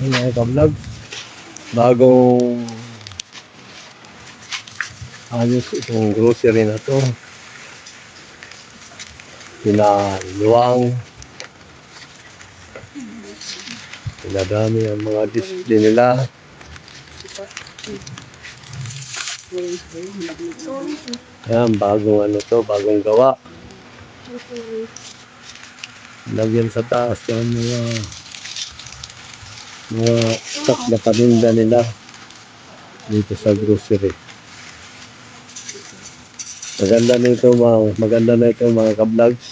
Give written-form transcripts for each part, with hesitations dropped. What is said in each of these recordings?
Mga ka-vlog, bagong ayos itong grocery na to. Pinaluwang, pinadami ang mga display nila. Ayan, bagong ano to, bagong gawa. Lagyan sa taas yung mga stock na paninda nila dito sa grocery. Maganda na ito mga ka-vlogs.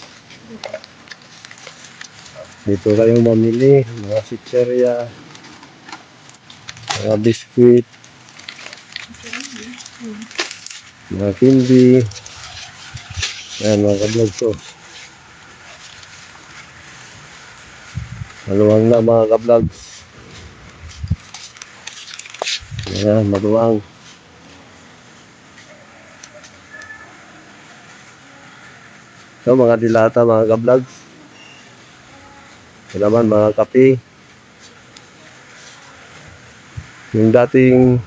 Dito kayong mamili, mga chicheria, mga biskuit, mga candy. Ayan mga ka-vlogs ko. Maluwang na mga ka-vlogs. Ayan, maluwang. So mga dilata mga ka-vlogs. Ito naman mga kape. Yung dating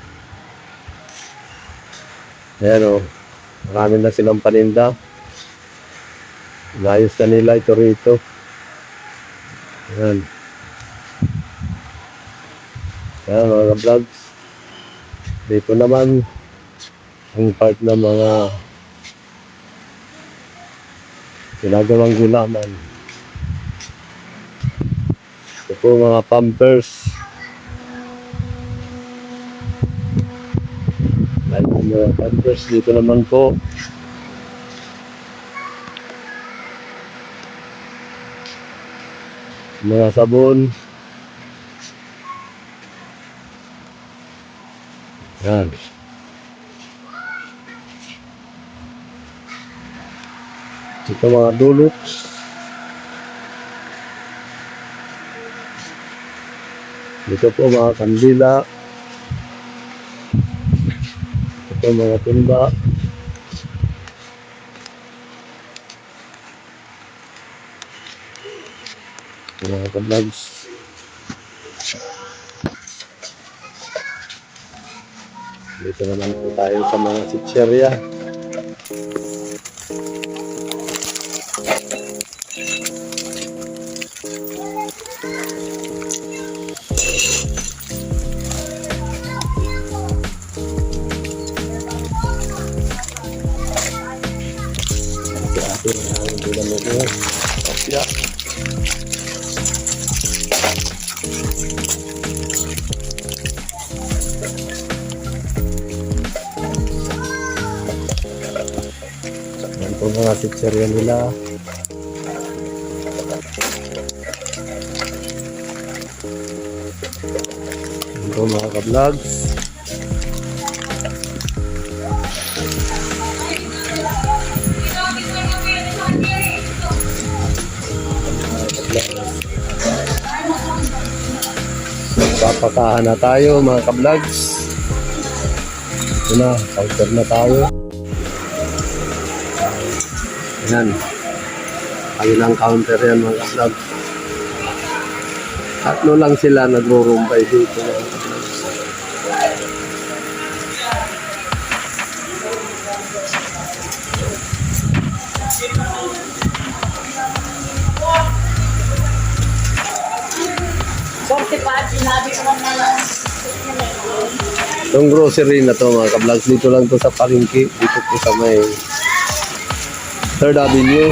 ayan o, marami na silang paninda. Inayos na nila ito rito. Ayan. Ayan mga ka-vlogs. Dito naman ang part ng mga ginagawang gulaman. Ito po mga pampers. Ay, mga pampers dito naman po. Mga sabon. Yan. Ito mga dulot. Dito po mga kandila. Ito mga timba. Mga ka-vlogs. Dito naman po tayo sa mga chicheria. Ito ang bilang mo po. Kopya. Yan po mga chicheria nila. Yan po mga ka-vlogs. Papakahan na tayo mga ka-vlogs. Ito na, counter na tayo. Ayan. Kanilang counter yan mga ka-vlogs. Tatlo lang sila nagrurumbay dito mga ka-vlogs. Itong grocery na to mga ka-vlogs, dito lang to sa palengke, dito po sa may 3rd Avenue.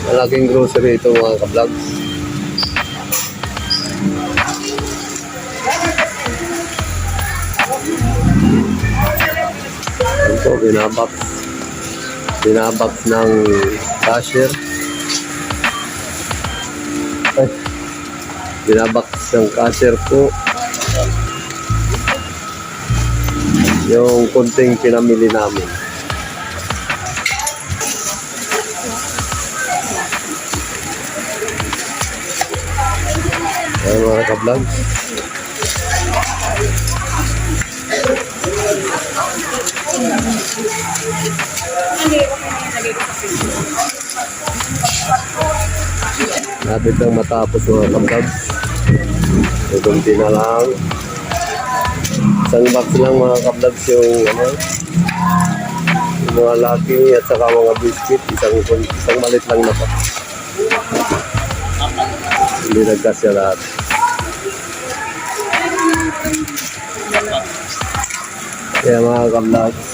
Malaking grocery ito mga ka-vlogs. Ito binabox ng cashier. Binabox ng cashier po yung kunting pinamili namin. Ayan mga ka-vlogs. Lapit lang matapos mga ka-vlogs. Kunti na lang. Isang box lang mga ka-vlogs yung ano, yung mga laki at saka mga biscuit. Isang malit lang na pa. Hindi nagkasya lahat. Kaya mga ka-vlogs,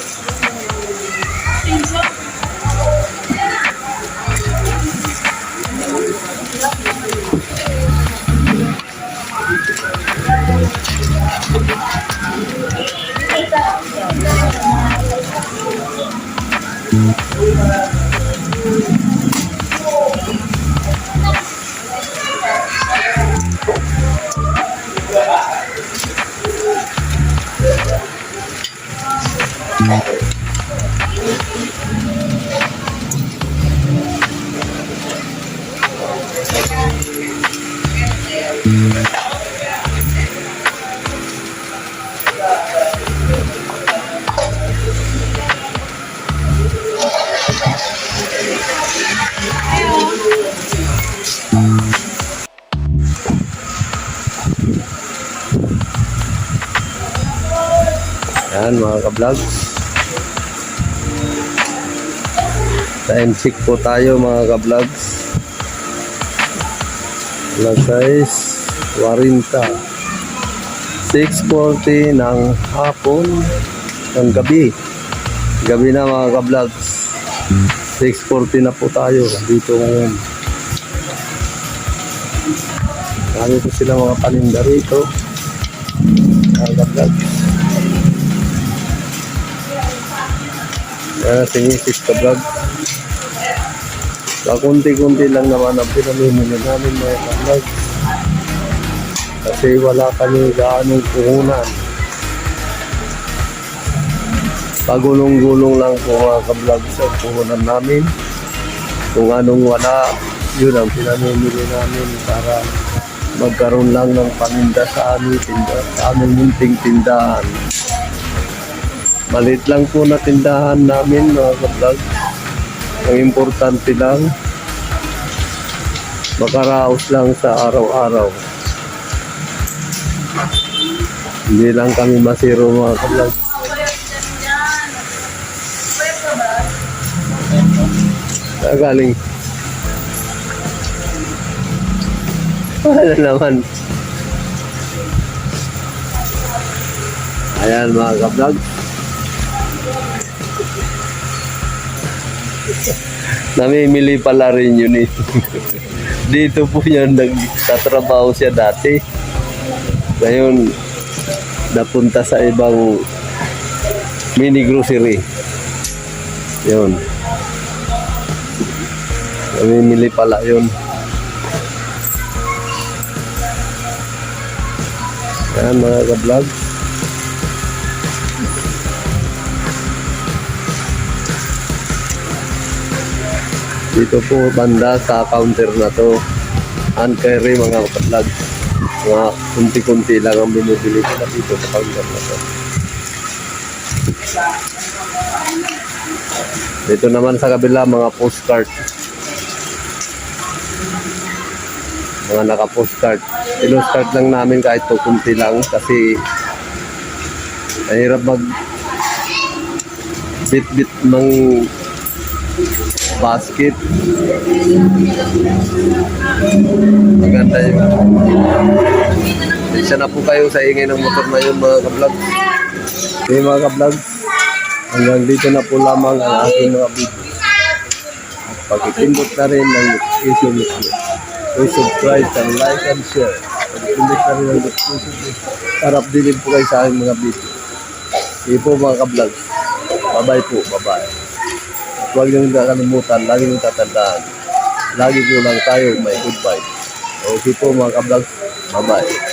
yan mga ka-vlogs, time check po tayo mga ka-vlogs. Alas 6:40, 6:40 ng hapon, ng gabi na mga ka-vlogs. 6:40 na po tayo dito ngayon. Marami po sila mga paninda rito mga ka-vlogs. Sinisis ka vlog. Kunti-kunti lang naman ang pinamimili namin mga ka-vlog. Kasi wala kami gaanong puhunan. Pagulong-gulong lang po mga ka-vlog sa puhunan namin. Kung anong wala, yun ang pinamimili namin para magkaroon lang ng paninda sa aming munting tindahan. Malit lang po na tindahan namin mga ka-vlog. Ang importante lang, makaraos lang sa araw-araw. Hindi lang kami masiro mga ka-vlog. Galing. Wala naman. Ayan mga ka-vlog. Namimili pala rin yun eh. Dito po yan, nagtatrabaho siya dati. Ngayon, napunta sa ibang mini grocery. Yun. Namimili pala yun. Yan mga ka-vlog. Dito po banda sa counter na to, hand carry mga ka-vlog. Mga kunti-kunti lang ang binibili ko dito sa counter na to. Dito naman sa kabila mga postcard. Mga naka-postcard. Pinostcard lang namin kahit po kunti lang kasi mahirap mag bit-bit ng basket. Maganda yun. Isa na po kayo sa ingay ng motor na yun mga ka-vlog. Okay mga ka-vlog, hanggang dito na po lamang ang aking mga video. At pagkitindot na rin ng notification nito. Please subscribe and like and share. Pagkitindot na rin ng notification nito para updated po kayo sa aking mga video. Okay po mga ka-vlog. Bye-bye po. Bye-bye. Huwag niyong nakalimutan, lagi niyong tatandaan. Lagi po lang tayo may goodbye. Okay po mga ka-vlogs. Bye-bye.